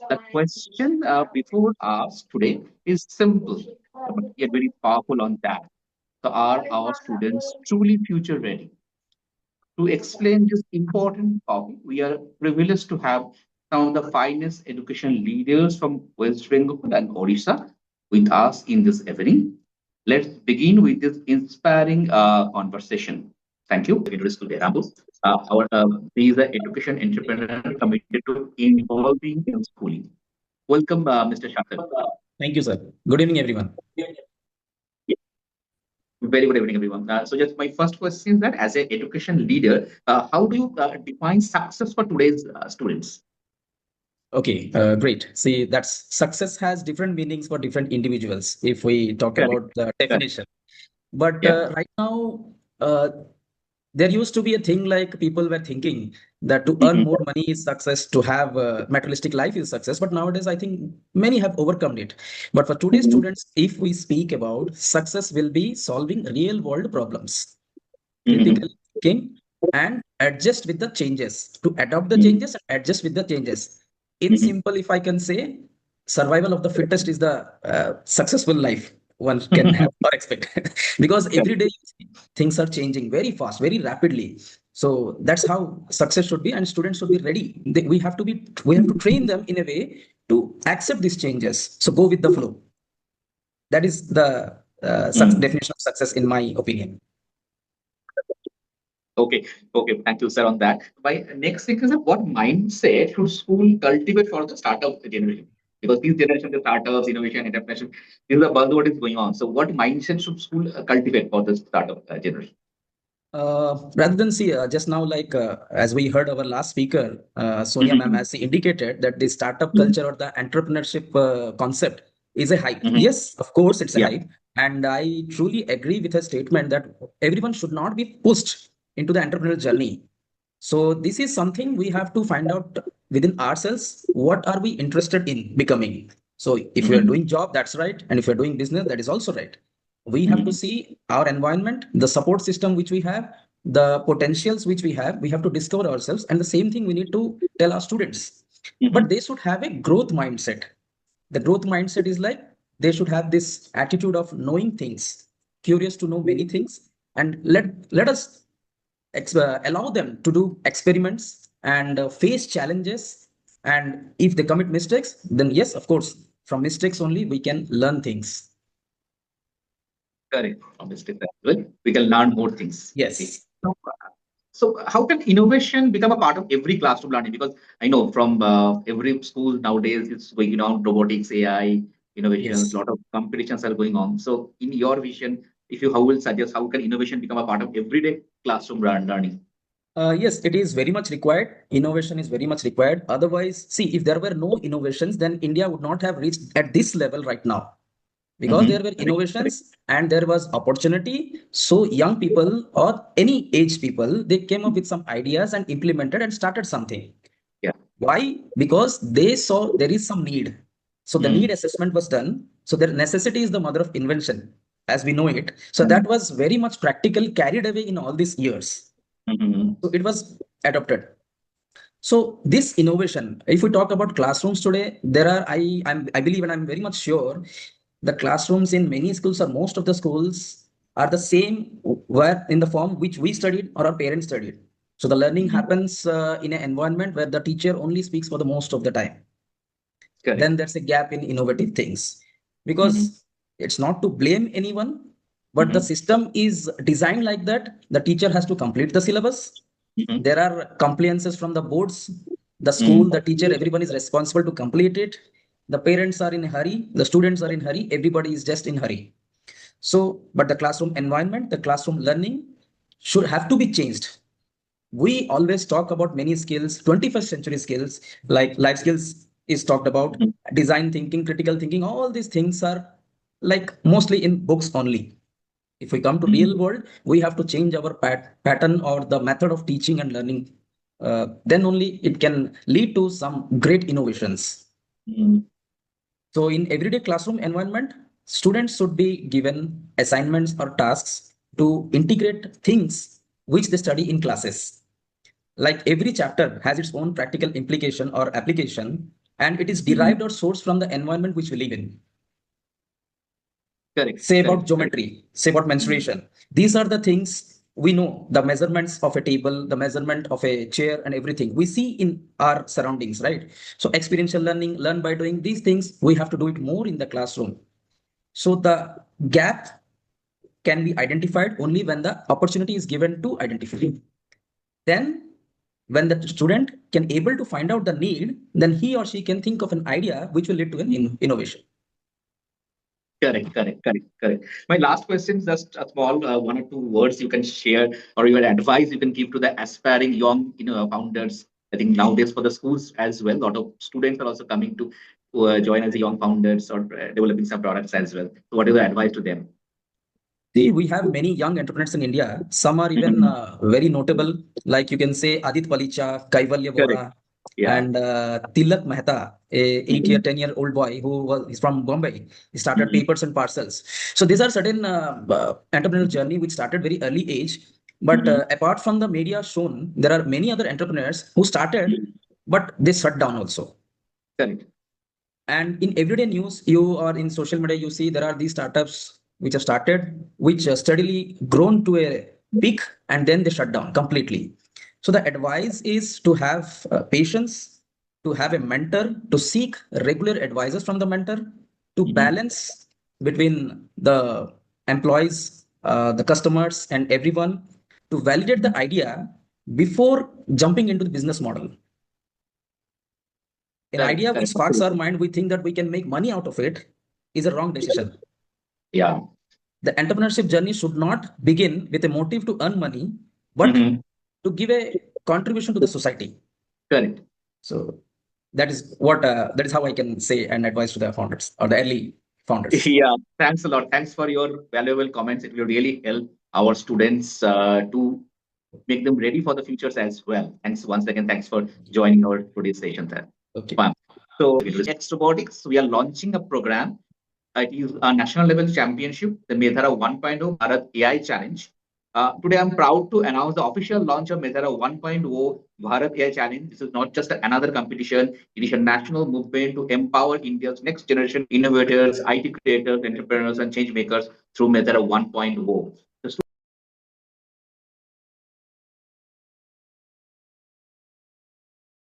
The question before us today is simple, but yet very powerful on that. So, are our students truly future ready? To explain this important topic, we are privileged to have some of the finest education leaders from West Bengal and Odisha with us in this evening. Let's begin with this inspiring conversation. Thank you. Secondary School Rambo. He is an education entrepreneur committed to involving in schooling. Welcome, Mr. Shankar. Thank you, sir. Good evening, everyone. Very good evening, everyone. So, just my first question is that as an education leader, how do you define success for today's students? Okay, great. See, that's success has different meanings for different individuals if we talk Correct. about the Correct. definition. But Yeah. right now, there used to be a thing like people were thinking that to earn Mhm. more money is success, to have a materialistic life is success. But nowadays, I think many have overcome it. But for today's Mhm. students, if we speak about success, will be solving real world problems, critical Mhm. thinking, and adjust with the changes, to adopt the Mhm. changes and adjust with the changes. In Mhm. simple, if I can say, survival of the fittest is the successful life one can have or expect. Because Correct. every day things are changing very fast, very rapidly. So that's how success should be, and students should be ready. We have to train them in a way to accept these changes. So go with the flow. That is the Mhm. definition of success, in my opinion. Okay, okay. Thank you, sir, on that. My next thing is that what mindset should school cultivate for the startup generation? Because this generation, the startups, innovation, adaptation, this is the buzzword is going on. So, what mindset should school cultivate for the startup generation? Rather than see just now, like as we heard our last speaker, Sonia ma'am, Mhm. as she indicated that the startup Mhm. culture or the entrepreneurship concept is a hype. Mhm. Yes, of course, it's a Yeah. hype. And I truly agree with her statement that everyone should not be pushed into the entrepreneurial journey. So this is something we have to find out within ourselves. What are we interested in becoming? So if we are Mhm. doing job, that's right. And if we're doing business, that is also right. We have to Mhm. see our environment, the support system which we have, the potentials which we have to discover ourselves. And the same thing we need to tell our students. But Mhm. they should have a growth mindset. The growth mindset is like they should have this attitude of knowing things, curious to know many things, and let us allow them to do experiments and face challenges. And if they commit mistakes, then yes, of course, from mistakes only we can learn things. Correct. Obviously, as well, we can learn more things. Okay. Yes. So, how can innovation become a part of every classroom learning? Because I know from every school nowadays it's going on robotics, AI, innovations, a Yes. lot of competitions are going on. So, in your vision, if you how will suggest how can innovation become a part of everyday classroom learning? Yes, it is very much required. Innovation is very much required. Otherwise, see, if there were no innovations, then India would not have reached at this level right now. Because there Mm-hmm. were Correct. Correct. innovations and there was opportunity. So young people or any age people, they came up with some ideas and implemented and started something. Yeah. Why? Because they saw there is some need. So the need Mm-hmm. assessment was done. So the necessity is the mother of invention, as we know it. So that was very much practical, carried away in all these years. Mm-hmm. So it was adopted. So this innovation, if we talk about classrooms today, there are I believe and I'm very much sure the classrooms in many schools or most of the schools are the same where in the form which we studied or our parents studied. So the learning Mm-hmm. happens in an environment where the teacher only speaks for the most of the time. Then Correct. there's a gap in innovative things Mm-hmm. because it's not to blame anyone, but the Mm-hmm. system is designed like that. The teacher has to complete the syllabus. Mm-hmm. There are compliances from the boards, the school, Mm-hmm. the teacher, everyone is responsible to complete it. The parents are in a hurry, the students are in hurry, everybody is just in hurry. So, but the classroom environment, the classroom learning should have to be changed. We always talk about many skills, 21st century skills, like life skills is talked about, design thinking, critical thinking, all these things are like mostly in books only. If we come to Mm-hmm. real world, we have to change our pattern or the method of teaching and learning. Then only it can lead to some great innovations. Mm-hmm. So in everyday classroom environment, students should be given assignments or tasks to integrate things which they study in classes. Like every chapter has its own practical implication or application. and it is Mhm. derived or sourced from the environment which we live in. Correct, Say correct, about correct. geometry, say about Mhm. mensuration. These are the things we know, the measurements of a table, the measurement of a chair, and everything we see in our surroundings, right? So, experiential learning, learn by doing these things, we have to do it more in the classroom. So, the gap can be identified only when the opportunity is given to identify. Then, when the student can able to find out the need, then he or she can think of an idea which will lead to an innovation. Correct, correct, correct, correct. My last question is just a small one or two words you can share or your advice you can give to the aspiring young, founders. I think nowadays for the schools as well, a lot of students are also coming to join as a young founders or developing some products as well. So, what is the advice to them? See, we have many young entrepreneurs in India. Some are even Mhm. very notable, like you can say Adit Palicha, Kaivalya Correct. Vora, Yeah. and Tilak Mehta, a 8 year, Mhm. 10-year-old boy who was he's from Bombay. He started Mhm. papers and parcels. So these are certain entrepreneurial journey which started very early age. But Mhm. apart from the media shown, there are many other entrepreneurs who started, Mhm. but they shut down also. Correct. And in everyday news, you or in social media, you see there are these startups which have started, which steadily grown to a peak, and then they shut down completely. So the advice is to have patience, to have a mentor, to seek regular advices from the mentor, to Mhm. balance between the employees, the customers, and everyone, to validate the idea before jumping into the business model. An Correct. idea which Correct. sparks our mind, we think that we can make money out of it, is a wrong decision. Yeah. The entrepreneurship journey should not begin with a motive to earn money, but Mhm. to give a contribution to the society. Correct. So that is how I can say and advise to the founders or the early founders. Yeah, thanks a lot. Thanks for your valuable comments. It will really help our students to make them ready for the futures as well. Thanks once again. Thanks for joining our today's session there. Okay. Fine. So, next robotics, we are launching a program. It is a national level championship, the Medhara 1.0 Bharat AI Challenge. Today, I'm proud to announce the official launch of Medhara 1.0 Bharat AI Challenge. This is not just another competition, it is a national movement to empower India's next generation innovators, IT creators, entrepreneurs, and change makers through Medhara 1.0.